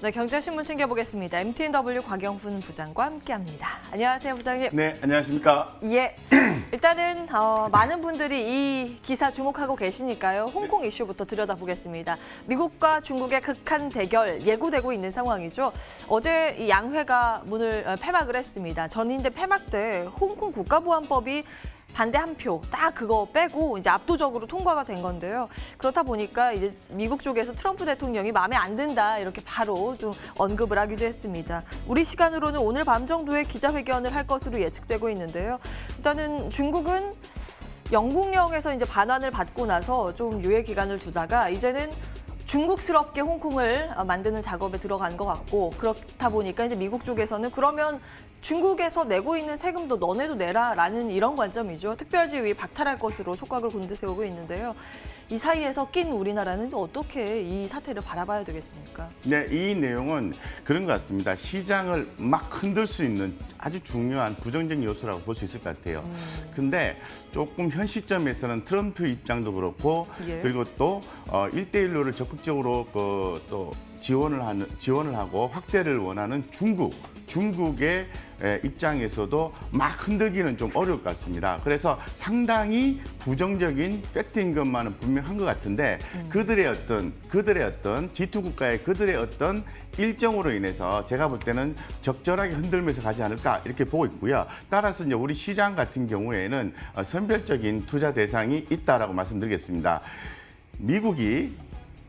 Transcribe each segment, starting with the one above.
네, 경제신문 챙겨보겠습니다. MTNW 곽영훈 부장과 함께합니다. 안녕하세요, 부장님. 네, 안녕하십니까. 예, 일단은 많은 분들이 이 기사 주목하고 계시니까요. 홍콩 이슈부터 들여다보겠습니다. 미국과 중국의 극한 대결 예고되고 있는 상황이죠. 어제 이 양회가 문을 폐막을 했습니다. 전인대 폐막 때 홍콩 국가보안법이 반대 한 표, 딱 그거 빼고 이제 압도적으로 통과가 된 건데요. 그렇다 보니까 이제 미국 쪽에서 트럼프 대통령이 마음에 안 든다 이렇게 바로 좀 언급을 하기도 했습니다. 우리 시간으로는 오늘 밤 정도에 기자회견을 할 것으로 예측되고 있는데요. 일단은 중국은 영국령에서 이제 반환을 받고 나서 좀 유예 기간을 두다가 이제는 중국스럽게 홍콩을 만드는 작업에 들어간 것 같고, 그렇다 보니까 이제 미국 쪽에서는 그러면 중국에서 내고 있는 세금도 너네도 내라라는 이런 관점이죠. 특별지위 박탈할 것으로 촉각을 곤두세우고 있는데요. 이 사이에서 낀 우리나라는 어떻게 이 사태를 바라봐야 되겠습니까? 네, 이 내용은 그런 것 같습니다. 시장을 막 흔들 수 있는 아주 중요한 부정적 요소라고 볼 수 있을 것 같아요. 근데 조금 현 시점에서는 트럼프 입장도 그렇고, 예. 그리고 또 1대1로를 적극적으로 또 지원을 하고 확대를 원하는 중국의 입장에서도 막 흔들기는 좀 어려울 것 같습니다. 그래서 상당히 부정적인 팩트인 것만은 분명한 것 같은데 그들의 어떤 G2 국가의 그들의 어떤 일정으로 인해서 제가 볼 때는 적절하게 흔들면서 가지 않을까 이렇게 보고 있고요. 따라서 이제 우리 시장 같은 경우에는 선별적인 투자 대상이 있다라고 말씀드리겠습니다. 미국이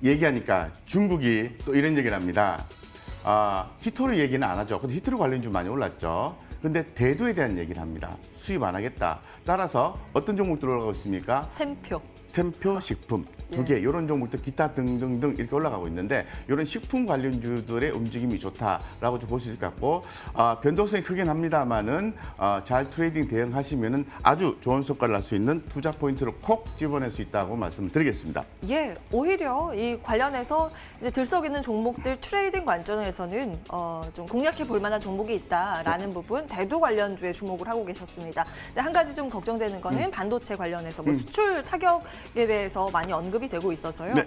얘기하니까 중국이 또 이런 얘기를 합니다. 히토류 얘기는 안 하죠. 근데 히토류 관련이 좀 많이 올랐죠. 근데 대두에 대한 얘기를 합니다. 수입 안 하겠다. 따라서 어떤 종목들 올라가고 있습니까? 샘표, 식품 두 개, 이런 종목들 기타 등등등 이렇게 올라가고 있는데 이런 식품 관련주들의 움직임이 좋다라고 좀 볼 수 있을 것 같고, 변동성이 크긴 합니다만은 잘 트레이딩 대응하시면은 아주 좋은 성과를 낼 수 있는 투자 포인트로 콕 집어낼 수 있다고 말씀드리겠습니다. 예, 오히려 이 관련해서 이제 들썩이는 종목들 트레이딩 관점에서는 좀 공략해 볼 만한 종목이 있다라는 부분 대두 관련주에 주목을 하고 계셨습니다. 근데 한 가지 좀 걱정되는 거는 반도체 관련해서 뭐 수출 타격에 대해서 많이 언급이 되고 있어서요. 네.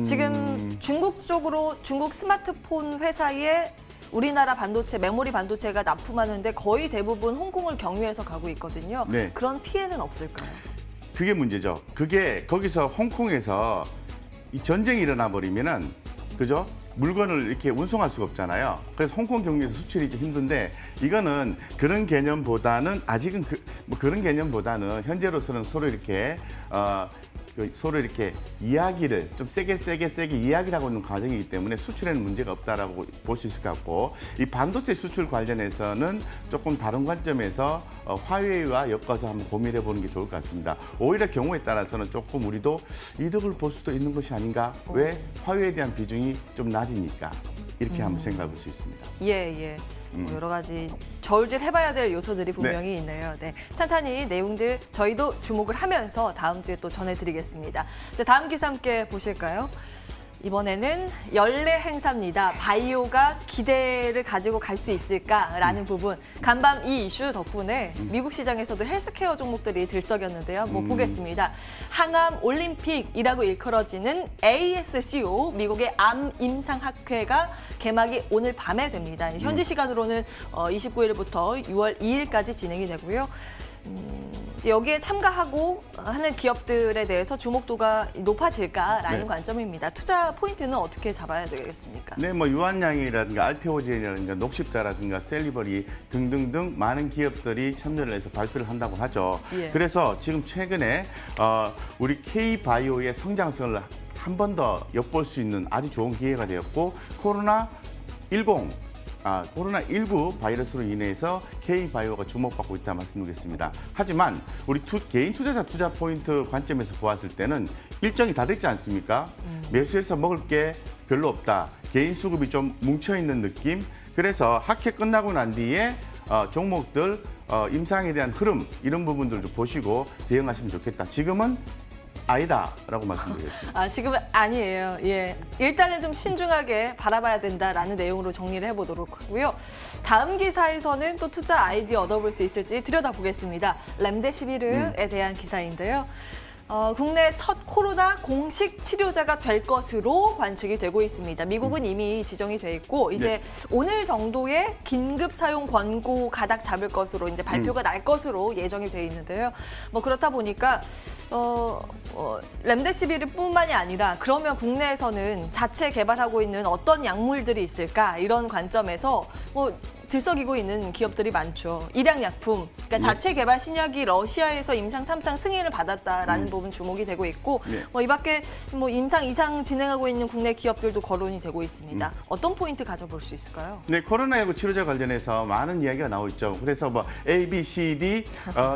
지금 중국 쪽으로 중국 스마트폰 회사에 우리나라 반도체, 메모리 반도체가 납품하는데 거의 대부분 홍콩을 경유해서 가고 있거든요. 네. 그런 피해는 없을까요? 그게 문제죠. 그게 거기서 홍콩에서 이 전쟁이 일어나 버리면은, 그죠? 물건을 이렇게 운송할 수가 없잖아요. 그래서 홍콩 경유에서 수출이 좀 힘든데, 이거는 그런 개념보다는 아직은 그런 개념보다는 현재로서는 서로 이렇게 이야기를 좀 세게 이야기를 하고 있는 과정이기 때문에 수출에는 문제가 없다라고 볼 수 있을 것 같고, 이 반도체 수출 관련해서는 조금 다른 관점에서 화웨이와 엮어서 한번 고민해 보는 게 좋을 것 같습니다. 오히려 경우에 따라서는 조금 우리도 이득을 볼 수도 있는 것이 아닌가? 왜? 화웨이에 대한 비중이 좀 낮으니까. 이렇게 한번 생각해 볼 수 있습니다. 예. 여러 가지 저울질 해봐야 될 요소들이 분명히 있네요. 네, 찬찬히 내용들 저희도 주목을 하면서 다음 주에 또 전해드리겠습니다. 자, 다음 기사 함께 보실까요? 이번에는 연례 행사입니다. 바이오가 기대를 가지고 갈 수 있을까라는 부분. 간밤 이 이슈 덕분에 미국 시장에서도 헬스케어 종목들이 들썩였는데요. 보겠습니다. 항암 올림픽이라고 일컬어지는 ASCO, 미국의 암 임상학회가 개막이 오늘 밤에 됩니다. 현지 시간으로는 29일부터 6월 2일까지 진행이 되고요. 여기에 참가하고 하는 기업들에 대해서 주목도가 높아질까라는 관점입니다. 투자 포인트는 어떻게 잡아야 되겠습니까? 네, 뭐 유한양이라든가 알테오젠이라든가 녹십자라든가 셀리버리 등등등 많은 기업들이 참여를 해서 발표를 한다고 하죠. 예. 그래서 지금 최근에 우리 K바이오의 성장성을 한 번 더 엿볼 수 있는 아주 좋은 기회가 되었고, 코로나19 바이러스로 인해서 K바이오가 주목받고 있다 말씀드리겠습니다. 하지만 우리 개인 투자자 투자 포인트 관점에서 보았을 때는 일정이 다 됐지 않습니까? 매수해서 먹을 게 별로 없다. 개인 수급이 좀 뭉쳐있는 느낌. 그래서 학회 끝나고 난 뒤에 종목들 임상에 대한 흐름 이런 부분들을 좀 보시고 대응하시면 좋겠다. 지금은 아니다라고 말씀드리겠습니다. 지금은 아니에요. 예, 일단은 좀 신중하게 바라봐야 된다라는 내용으로 정리를 해보도록 하고요. 다음 기사에서는 또 투자 아이디어 얻어볼 수 있을지 들여다보겠습니다. 렘데시비르에 대한 기사인데요. 국내 첫 코로나 공식 치료제가 될 것으로 관측이 되고 있습니다. 미국은 이미 지정이 돼 있고 이제 오늘 정도의 긴급 사용 권고 가닥 잡을 것으로 이제 발표가 날 것으로 예정이 돼 있는데요. 뭐 그렇다 보니까 렘데시비르뿐만이 아니라 그러면 국내에서는 자체 개발하고 있는 어떤 약물들이 있을까 이런 관점에서 뭐 들썩이고 있는 기업들이 많죠. 일양약품, 그러니까 자체 개발 신약이 러시아에서 임상 3상 승인을 받았다라는 부분 주목이 되고 있고 이 밖에 뭐 임상 2상 진행하고 있는 국내 기업들도 거론이 되고 있습니다. 어떤 포인트 가져볼 수 있을까요? 네, 코로나19 치료제 관련해서 많은 이야기가 나오고 있죠. 그래서 뭐 A, B, C, D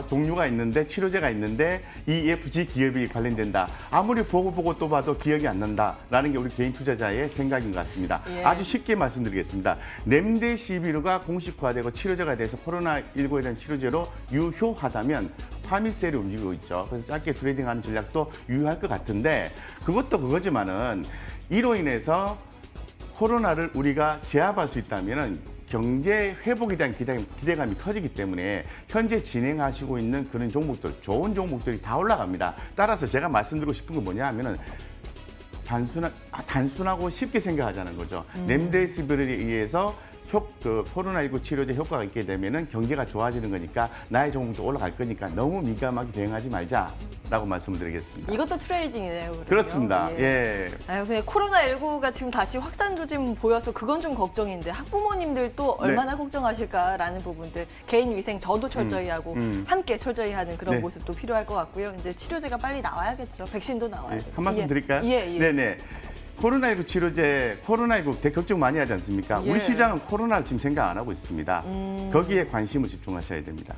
종류가 있는데 치료제가 있는데 E, F, G 기업이 관련된다. 아무리 보고 또 봐도 기억이 안 난다라는 게 우리 개인 투자자의 생각인 것 같습니다. 아주 쉽게 말씀드리겠습니다. 렘데시비르가 공식화되고 치료제가 돼서 코로나19에 대한 치료제로 유효하다면 파미셀이 움직이고 있죠. 그래서 짧게 트레이딩하는 전략도 유효할 것 같은데 그것도 그거지만은 이로 인해서 코로나를 우리가 제압할 수 있다면은 경제 회복에 대한 기대감이 커지기 때문에 현재 진행하시고 있는 그런 종목들, 좋은 종목들이 다 올라갑니다. 따라서 제가 말씀드리고 싶은 건 뭐냐 하면은 단순하고 쉽게 생각하자는 거죠. 렘데시비르에 의해서 코로나19 치료제 효과가 있게 되면은 경제가 좋아지는 거니까 나의 종목도 올라갈 거니까 너무 민감하게 대응하지 말자라고 말씀을 드리겠습니다. 이것도 트레이딩이네요. 그러면. 그렇습니다. 예. 아유, 근데 코로나19가 지금 다시 확산 조짐 보여서 그건 좀 걱정인데 학부모님들도 얼마나 걱정하실까라는 부분들 개인 위생 저도 철저히 하고 함께 철저히 하는 그런 모습도 필요할 것 같고요. 이제 치료제가 빨리 나와야겠죠. 백신도 나와야겠죠. 한 말씀 드릴까요? 예. 네네. 코로나19 치료제, 코로나19 되게 걱정 많이 하지 않습니까? 우리 시장은 코로나를 지금 생각 안 하고 있습니다. 거기에 관심을 집중하셔야 됩니다.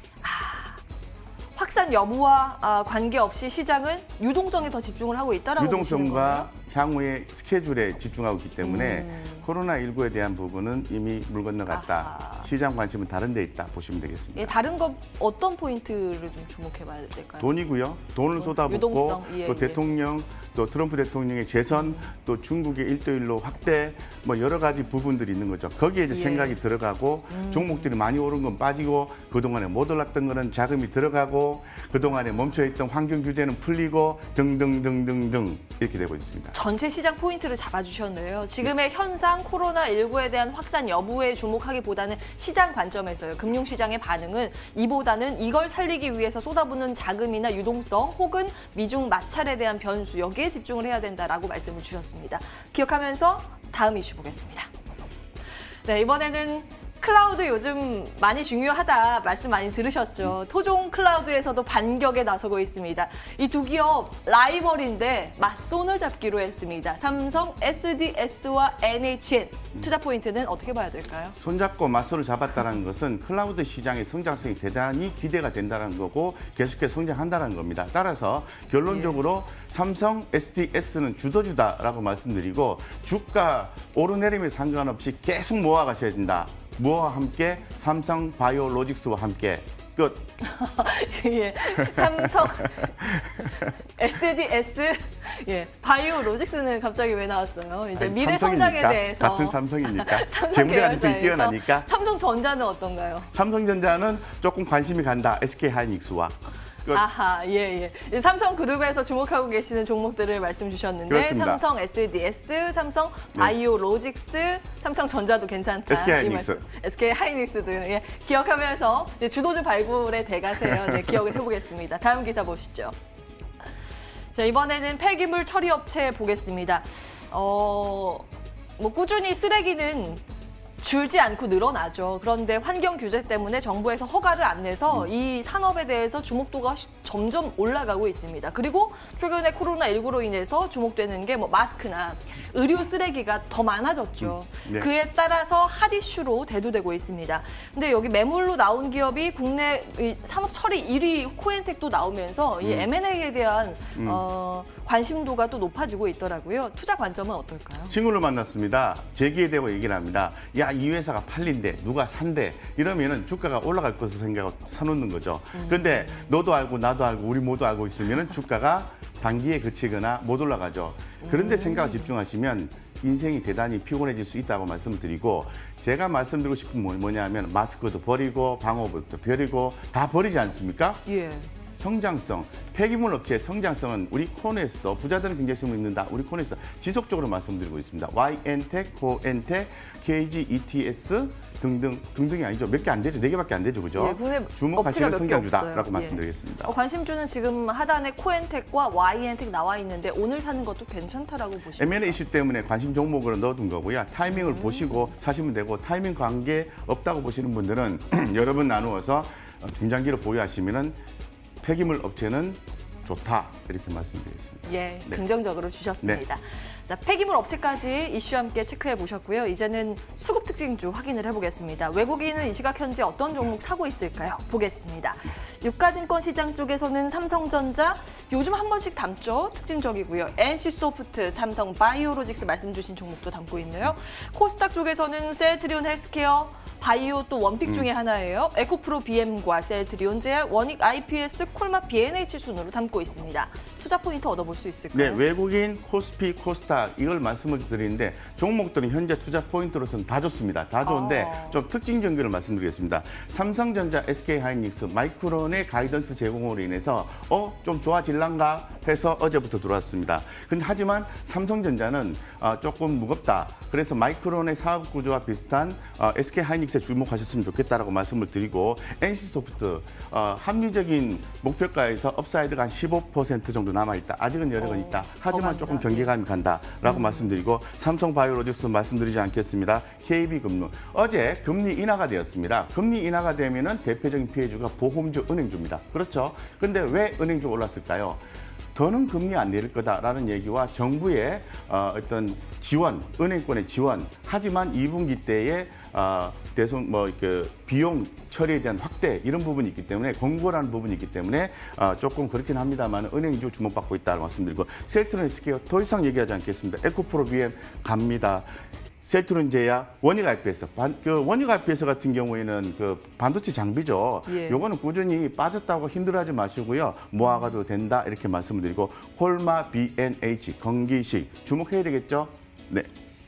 확산 여부와 관계없이 시장은 유동성에 더 집중을 하고 있다라고 보시는 거예요? 유동성과 향후의 스케줄에 집중하고 있기 때문에 코로나19에 대한 부분은 이미 물 건너갔다. 시장 관심은 다른 데 있다 보시면 되겠습니다. 예, 다른 거 어떤 포인트를 좀 주목해 봐야 될까요? 돈이고요. 돈을 쏟아붓고 유동성, 또 대통령, 또 트럼프 대통령의 재선, 또 중국의 1대1로 확대 뭐 여러 가지 부분들이 있는 거죠. 거기에 이제 생각이 들어가고 종목들이 많이 오른 건 빠지고 그동안에 못 올랐던 거는 자금이 들어가고 그동안에 멈춰있던 환경 규제는 풀리고 등등등등등 이렇게 되고 있습니다. 전체 시장 포인트를 잡아주셨네요. 지금의 현상 코로나19에 대한 확산 여부에 주목하기보다는 시장 관점에서요. 금융시장의 반응은 이보다는 이걸 살리기 위해서 쏟아붓는 자금이나 유동성 혹은 미중 마찰에 대한 변수 여기에 집중을 해야 된다라고 말씀을 주셨습니다. 기억하면서 다음 이슈 보겠습니다. 네, 이번에는 클라우드 요즘 많이 중요하다 말씀 많이 들으셨죠. 토종 클라우드에서도 반격에 나서고 있습니다. 이 두 기업 라이벌인데 맞손을 잡기로 했습니다. 삼성, SDS와 NHN. 투자 포인트는 어떻게 봐야 될까요? 손잡고 맞서를 잡았다는 것은 클라우드 시장의 성장성이 대단히 기대가 된다는 거고 계속해서 성장한다는 겁니다. 따라서 결론적으로 삼성, SDS는 주도주다라고 말씀드리고 주가 오르내림에 상관없이 계속 모아가셔야 된다. 무엇과 함께? 삼성 바이오로직스와 함께. 끝. 예, 삼성, SDS, 바이오로직스는 갑자기 왜 나왔어요? 이제 아니, 미래 삼성이니까, 성장에 대해서 같은 삼성이니까 삼성 재무제가 기술이 계열사에서. 뛰어나니까. 삼성전자는 어떤가요? 삼성전자는 조금 관심이 간다. SK하이닉스와. 아하, 예. 삼성그룹에서 주목하고 계시는 종목들을 말씀 주셨는데 그렇습니다. 삼성 SDS, 삼성 바이오로직스, 삼성전자도 괜찮다. SK하이닉스. SK하이닉스도 기억하면서 이제 주도주 발굴에 대가세요. 기억을 해보겠습니다. 다음 기사 보시죠. 자, 이번에는 폐기물 처리 업체 보겠습니다. 뭐 꾸준히 쓰레기는 줄지 않고 늘어나죠. 그런데 환경 규제 때문에 정부에서 허가를 안 내서 이 산업에 대해서 주목도가 점점 올라가고 있습니다. 그리고 최근에 코로나19로 인해서 주목되는 게 뭐 마스크나 의류 쓰레기가 더 많아졌죠. 그에 따라서 핫 이슈로 대두되고 있습니다. 근데 여기 매물로 나온 기업이 국내 산업 처리 1위 코엔텍도 나오면서 이 M&A에 대한 관심도가 또 높아지고 있더라고요. 투자 관점은 어떨까요? 친구를 만났습니다. 제기에 대고 얘기를 합니다. 야, 이 회사가 팔린대, 누가 산대. 이러면은 주가가 올라갈 것을 생각하고 사놓는 거죠. 근데 너도 알고 나도 알고 우리 모두 알고 있으면은 주가가 단기에 그치거나 못 올라가죠. 그런데 생각을 집중하시면 인생이 대단히 피곤해질 수 있다고 말씀을 드리고 제가 말씀드리고 싶은 건 뭐냐면 마스크도 버리고 방호복도 버리고 다 버리지 않습니까? 예. 성장성, 폐기물 업체의 성장성은 우리 코너에서도 부자들은 경제성을 읽는다. 우리 코너에서 지속적으로 말씀드리고 있습니다. YN텍, 코엔텍, KG, ETS 등등이 아니죠. 몇 개 안 되죠. 4개밖에 안 되죠. 그죠? 예, 국내 주목하시는 업체가 몇개 성장주다라고 없어요. 말씀드리겠습니다. 관심주는 지금 하단에 코엔텍과 YN텍 나와 있는데 오늘 사는 것도 괜찮다라고 보십니까? M&A 이슈 때문에 관심 종목으로 넣어둔 거고요. 타이밍을 보시고 사시면 되고 타이밍 관계 없다고 보시는 분들은 여러 번 나누어서 중장기로 보유하시면은 폐기물 업체는 좋다 이렇게 말씀드리겠습니다. 예, 네. 긍정적으로 주셨습니다. 자, 폐기물 업체까지 이슈 함께 체크해 보셨고요. 이제는 수급 특징주 확인을 해보겠습니다. 외국인은 이 시각 현재 어떤 종목 사고 있을까요? 보겠습니다. 유가증권 시장 쪽에서는 삼성전자 요즘 한 번씩 담죠. 특징적이고요. NC소프트, 삼성바이오로직스 말씀 주신 종목도 담고 있네요. 코스닥 쪽에서는 셀트리온 헬스케어, 바이오 또 원픽 중에 하나예요. 에코프로 BM과 셀트리온 제약, 원익 IPS, 콜마 BNH 순으로 담고 있습니다. 투자 포인트 얻어볼 수 있을까요? 네, 외국인 코스피, 코스닥 이걸 말씀을 드리는데 종목들은 현재 투자 포인트로서는 다 좋습니다. 다 좋은데 좀 특징 정규를 말씀드리겠습니다. 삼성전자, SK하이닉스, 마이크론의 가이던스 제공으로 인해서 좀 좋아질란가 해서 어제부터 들어왔습니다. 근데 하지만 삼성전자는 조금 무겁다. 그래서 마이크론의 사업 구조와 비슷한 SK하이닉스에 주목하셨으면 좋겠다라고 말씀을 드리고 NC소프트 합리적인 목표가에서 업사이드가 한 15% 정도 남아있다. 아직은 여력은 있다. 하지만 조금 경계감이 간다라고 말씀드리고 삼성바이오로직스 말씀드리지 않겠습니다. KB금융. 어제 금리 인하가 되었습니다. 금리 인하가 되면은 대표적인 피해주가 보험주, 은행주입니다. 그렇죠? 근데 왜 은행주 올랐을까요? 더는 금리 안 내릴 거다라는 얘기와 정부의 어떤 지원, 은행권의 지원. 하지만 2분기 때에 비용 처리에 대한 확대 이런 부분이 있기 때문에 공고라는 부분이 있기 때문에 조금 그렇긴 합니다만 은행주 주목받고 있다고 말씀드리고 셀트리온 헬스케어 더 이상 얘기하지 않겠습니다. 에코프로 BM 갑니다. 셀트리온 제약, 원익 IPS. 원익 IPS 같은 경우에는 반도체 장비죠. 예. 요거는 꾸준히 빠졌다고 힘들어하지 마시고요. 모아가도 된다 이렇게 말씀을 드리고 콜마 BNH, 건기식 주목해야 되겠죠? 네.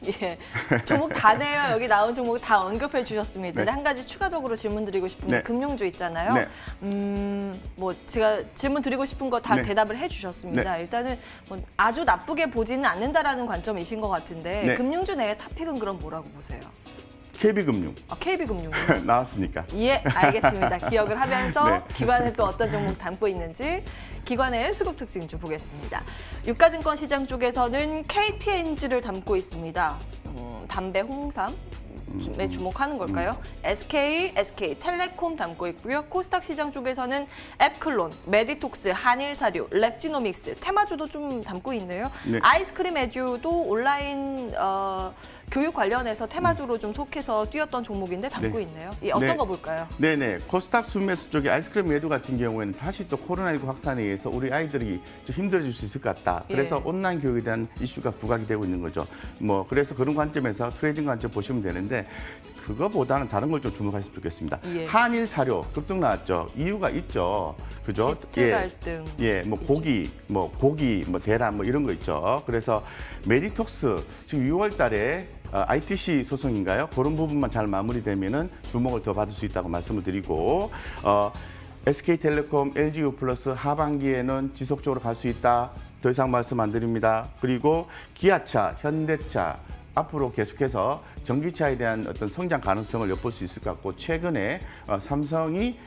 예, 종목 다 내요. 여기 나온 종목 다 언급해 주셨습니다. 근데 네. 한 가지 추가적으로 질문 드리고 싶은 게 네. 금융주 있잖아요. 네. 뭐 제가 질문 드리고 싶은 거 다 네. 대답을 해 주셨습니다. 네. 일단은 뭐 아주 나쁘게 보지는 않는다라는 관점이신 것 같은데 네. 금융주 내의 탑픽은 그럼 뭐라고 보세요? KB금융 KB금융. 나왔으니까. 예, 알겠습니다. 기억을 하면서 네. 기관에 또 어떤 종목 담고 있는지 기관의 수급 특징주 보겠습니다. 유가증권 시장 쪽에서는 KTNG를 담고 있습니다. 담배, 홍삼. 에 주목하는 걸까요? SK텔레콤 담고 있고요. 코스닥 시장 쪽에서는 앱클론, 메디톡스, 한일사료, 랩지노믹스, 테마주도 좀 담고 있네요. 네. 아이스크림 애주도 온라인 교육 관련해서 테마주로 좀 속해서 뛰었던 종목인데 담고 네. 있네요. 이 어떤 네. 거 볼까요? 네네. 코스닥 순매수 쪽에 아이스크림 매도 같은 경우에는 다시 또 코로나19 확산에 의해서 우리 아이들이 좀 힘들어질 수 있을 것 같다. 그래서 예. 온라인 교육에 대한 이슈가 부각이 되고 있는 거죠. 그래서 그런 관점에서 트레이딩 관점 보시면 되는데 그거보다는 다른 걸 좀 주목하시면 좋겠습니다. 예. 한일 사료 급등 나왔죠. 이유가 있죠. 그죠? 지트 갈등. 예, 고기, 대란 이런 거 있죠. 그래서 메디톡스 지금 6월 달에 ITC 소송인가요? 그런 부분만 잘 마무리되면은 주목을 더 받을 수 있다고 말씀을 드리고 SK텔레콤, LGU 플러스 하반기에는 지속적으로 갈 수 있다. 더 이상 말씀 안 드립니다. 그리고 기아차, 현대차 앞으로 계속해서 전기차에 대한 어떤 성장 가능성을 엿볼 수 있을 것 같고 최근에 삼성이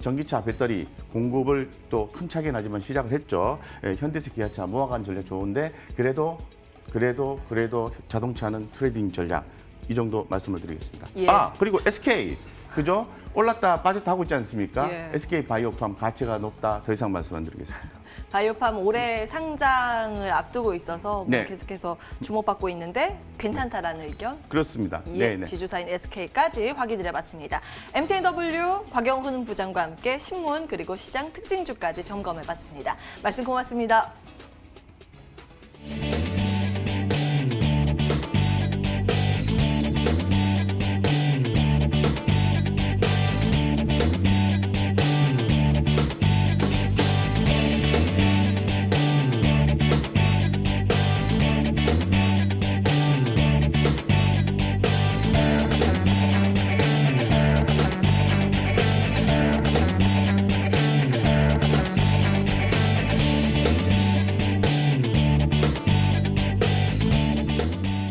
전기차 배터리 공급을 또 큰 차게 나지만 시작을 했죠. 현대차, 기아차 모아가는 전략 좋은데 그래도 자동차는 트레이딩 전략 이 정도 말씀을 드리겠습니다. 예. 그리고 SK 그죠? 올랐다 빠졌다 하고 있지 않습니까? 예. SK 바이오팜 가치가 높다. 더 이상 말씀 안 드리겠습니다. 바이오팜 올해 상장을 앞두고 있어서 네. 계속해서 주목받고 있는데 괜찮다라는 의견. 그렇습니다. 예, 네네. 지주사인 SK까지 확인을 해봤습니다. MTNW 곽영훈 부장과 함께 신문 그리고 시장 특징주까지 점검해봤습니다. 말씀 고맙습니다.